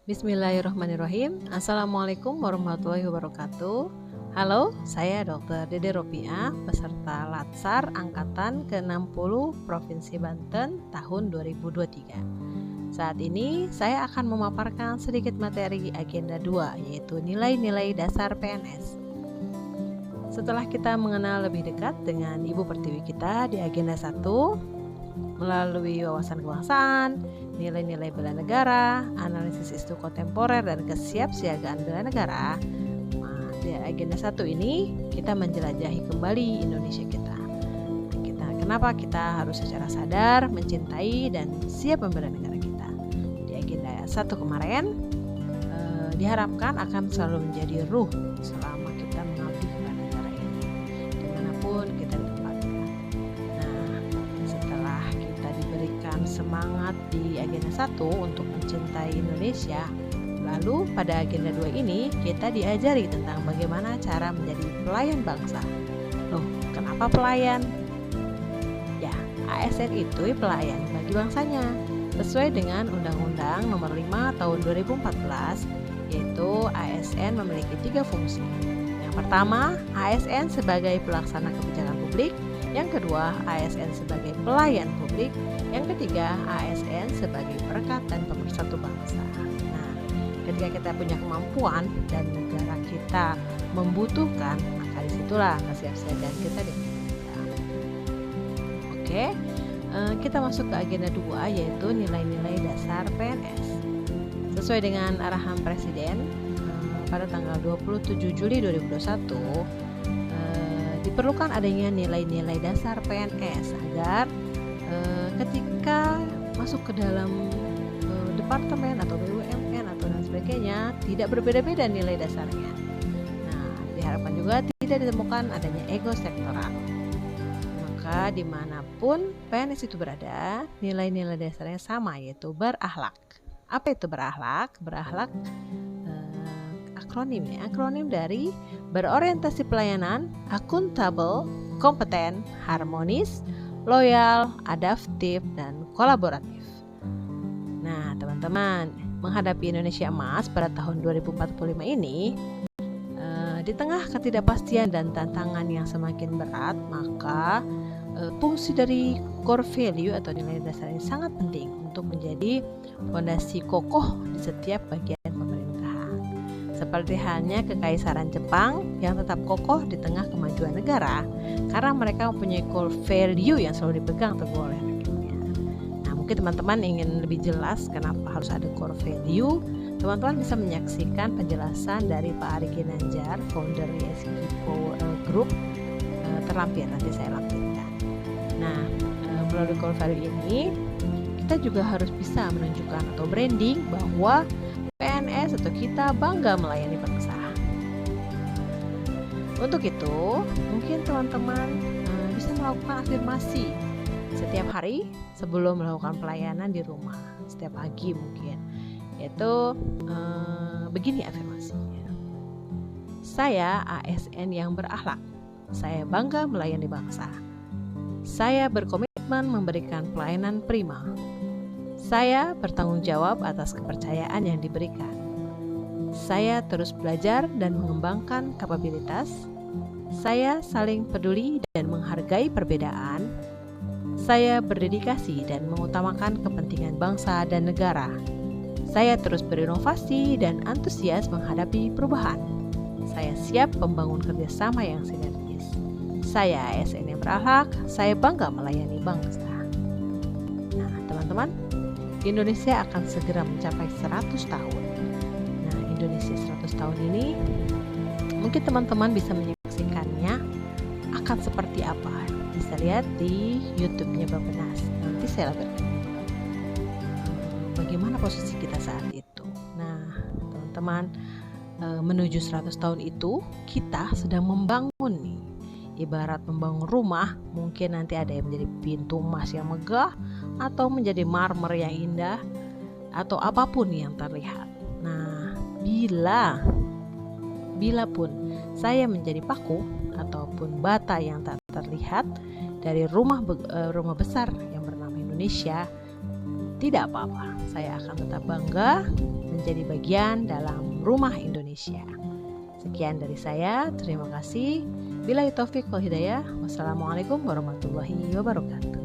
Bismillahirrahmanirrahim. Assalamualaikum warahmatullahi wabarakatuh. Halo, saya Dr. Dede Ropiah, peserta Latsar Angkatan ke-60 Provinsi Banten tahun 2023. Saat ini saya akan memaparkan sedikit materi agenda 2, yaitu nilai-nilai dasar PNS. Setelah kita mengenal lebih dekat dengan Ibu Pertiwi kita di agenda 1, melalui wawasan kebangsaan, nilai-nilai bela negara, analisis isu kontemporer, dan kesiapsiagaan bela negara. Nah, di agenda 1 ini kita menjelajahi kembali Indonesia kita. Kenapa kita harus secara sadar mencintai dan siap membela negara kita. Di agenda 1 kemarin diharapkan akan selalu menjadi ruh selama kita mengabdi kepada negara ini, dimanapun kita ditempatkan. Nah, setelah kita diberikan semangat di agenda 1 untuk mencintai Indonesia, lalu pada agenda 2 ini kita diajari tentang bagaimana cara menjadi pelayan bangsa. Loh, kenapa pelayan? Ya, ASN itu pelayan bagi bangsanya, sesuai dengan Undang-Undang Nomor 5 Tahun 2014, yaitu ASN memiliki 3 fungsi. Yang pertama, ASN sebagai pelaksana kebijakan publik. Yang kedua, ASN sebagai pelayan publik. Yang ketiga, ASN sebagai perekat dan pemersatu bangsa. Nah, ketika kita punya kemampuan dan negara kita membutuhkan, maka disitulah kesiapsiagaan kita diperlukan. Oke, kita masuk ke agenda 2, yaitu nilai-nilai dasar PNS. Sesuai dengan arahan Presiden pada tanggal 27 Juli 2021, diperlukan adanya nilai-nilai dasar PNS agar ketika masuk ke dalam departemen atau BUMN atau dan sebagainya tidak berbeda-beda nilai dasarnya. Nah, diharapkan juga tidak ditemukan adanya ego sektoral. Maka dimanapun PNS itu berada, nilai-nilai dasarnya sama, yaitu berakhlak. Apa itu berakhlak? Berakhlak akronim dari berorientasi pelayanan, akuntabel, kompeten, harmonis, loyal, adaptif, dan kolaboratif. Nah, teman-teman, menghadapi Indonesia Emas pada tahun 2045 ini, di tengah ketidakpastian dan tantangan yang semakin berat, maka fungsi dari core value atau nilai dasar ini sangat penting untuk menjadi fondasi kokoh di setiap bagian pemerintahan. Seperti halnya Kekaisaran Jepang yang tetap kokoh di tengah kemajuan negara karena mereka mempunyai core value yang selalu dipegang teguh oleh rakyatnya. Nah, mungkin teman-teman ingin lebih jelas kenapa harus ada core value. Teman-teman bisa menyaksikan penjelasan dari Pak Ari Ginanjar, founder ESG Group, terlampir, nanti saya lampirkan. Nah, melalui core value ini kita juga harus bisa menunjukkan atau branding bahwa PNS atau kita bangga melayani bangsa. Untuk itu, mungkin teman-teman bisa melakukan afirmasi setiap hari sebelum melakukan pelayanan di rumah, setiap pagi mungkin. Yaitu begini afirmasinya. Saya ASN yang berakhlak. Saya bangga melayani bangsa. Saya berkomitmen memberikan pelayanan prima. Saya bertanggung jawab atas kepercayaan yang diberikan. Saya terus belajar dan mengembangkan kapabilitas. Saya saling peduli dan menghargai perbedaan. Saya berdedikasi dan mengutamakan kepentingan bangsa dan negara. Saya terus berinovasi dan antusias menghadapi perubahan. Saya siap membangun kerjasama yang sinergis. Saya ASN yang berakhlak, saya bangga melayani bangsa. Nah, teman-teman, Indonesia akan segera mencapai 100 tahun. Nah, Indonesia 100 tahun ini mungkin teman-teman bisa menyaksikannya akan seperti apa. Bisa lihat di YouTube-nya Bappenas. Nanti saya laporkan bagaimana posisi kita saat itu. Nah, teman-teman, menuju 100 tahun itu kita sedang membangun nih. Ibarat membangun rumah, mungkin nanti ada yang menjadi pintu emas yang megah, atau menjadi marmer yang indah, atau apapun yang terlihat. Nah, bila pun saya menjadi paku ataupun bata yang tak terlihat dari rumah besar yang bernama Indonesia, tidak apa-apa. Saya akan tetap bangga menjadi bagian dalam rumah Indonesia. Sekian dari saya, terima kasih. Billahi taufik wal hidayah. Wassalamualaikum warahmatullahi wabarakatuh.